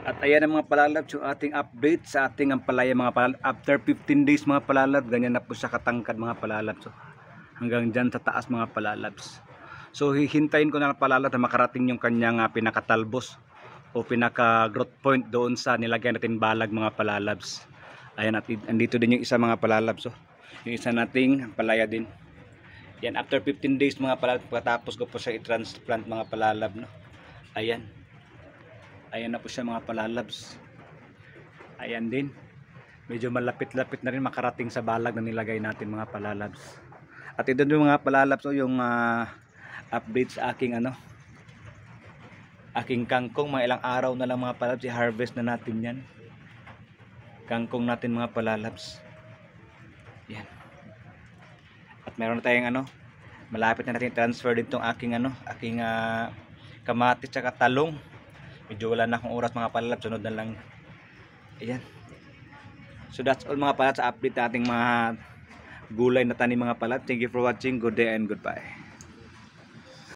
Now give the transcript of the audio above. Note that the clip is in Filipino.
At ayan ang mga palalabs, yung ating update sa ating ampalaya mga palalabs. After 15 days mga palalabs, ganyan na po siya katangkad mga palalabs. So, hanggang dyan sa taas mga palalabs. So hihintayin ko na palalabs na makarating yung kanyang pinakatalbos o pinaka growth point doon sa nilagyan natin balag mga palalabs. Ayan, at andito din yung isa mga palalabs. So, yung isa nating ampalaya din. Yan, after 15 days mga palalabs, pagkatapos ko po siya i-transplant mga palalab, no? Ayan. Ayan na po siya mga palalabs. Ayan din. Medyo malapit-lapit na rin makarating sa balag na nilagay natin mga palalabs. At ito din mga palalabs, so yung update sa aking aking kangkong. Mga ilang araw na lang mga palalabs, i-harvest na natin yan. Kangkong natin mga palalabs. Yan. At meron na tayong malapit na natin transfer din tong aking aking kamatis at talong. Medyo wala na akong oras mga palalabs, sunod na lang. Ayan. So that's all mga palalabs sa update nating mga gulay na tanim mga palalabs. Thank you for watching. Good day and goodbye.